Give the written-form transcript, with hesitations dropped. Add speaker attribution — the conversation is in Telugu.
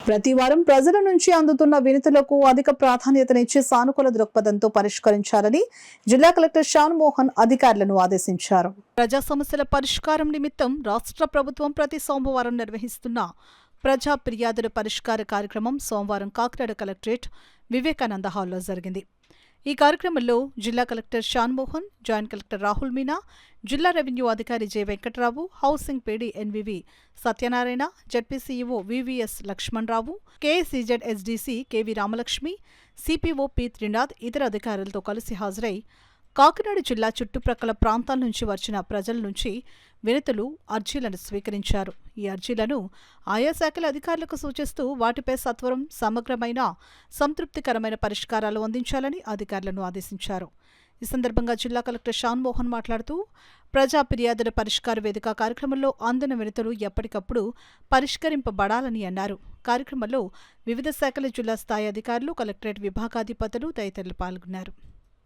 Speaker 1: ప్రతి వారం ప్రజల నుంచి అందుతున్న వినతులకు అధిక ప్రాధాన్యతనిచ్చి సానుకూల దృక్పథంతో పరిష్కరించాలని జిల్లా కలెక్టర్ షాన్ మోహన్ అధికారులను ఆదేశించారు. ప్రజా సమస్యల పరిష్కారం నిమిత్తం రాష్ట్ర ప్రభుత్వం ప్రతి సోమవారం నిర్వహిస్తున్న ప్రజా ఫిర్యాదుల పరిష్కార కార్యక్రమం సోమవారం కాకినాడ కలెక్టరేట్ వివేకానంద హాల్లో జరిగింది. ఈ కార్యక్రమంలో జిల్లా collector Shan Mohan, joint collector Rahul Meena, జిల్లా రెవెన్యూ అధికారి J Venkatarao, housing PD NVV Satyanarayana, ZP CEO VVS Lakshmanarao, KSEZ SDC KV Ramalakshmi, CPO P Trinath ఇతర అధికారులతో కలిసి హాజరై కాకినాడ జిల్లా చుట్టుప్రక్కల ప్రాంతాల నుంచి వచ్చిన ప్రజల నుంచి వినతులు, అర్జీలను స్వీకరించారు. ఈ అర్జీలను ఆయా శాఖల అధికారులకు సూచిస్తూ వాటిపై సత్వరం, సమగ్రమైన, సంతృప్తికరమైన పరిష్కారాలు అందించాలని అధికారులను ఆదేశించారు. ఈ సందర్భంగా జిల్లా కలెక్టర్ షాన్ మోహన్ మాట్లాడుతూ ప్రజా ఫిర్యాదుల పరిష్కార వేదిక కార్యక్రమంలో అందిన వినతులు ఎప్పటికప్పుడు పరిష్కరింపబడాలని అన్నారు. కార్యక్రమంలో వివిధ శాఖల జిల్లా స్థాయి అధికారులు, కలెక్టరేట్ విభాగాధిపతులు తదితరులు పాల్గొన్నారు.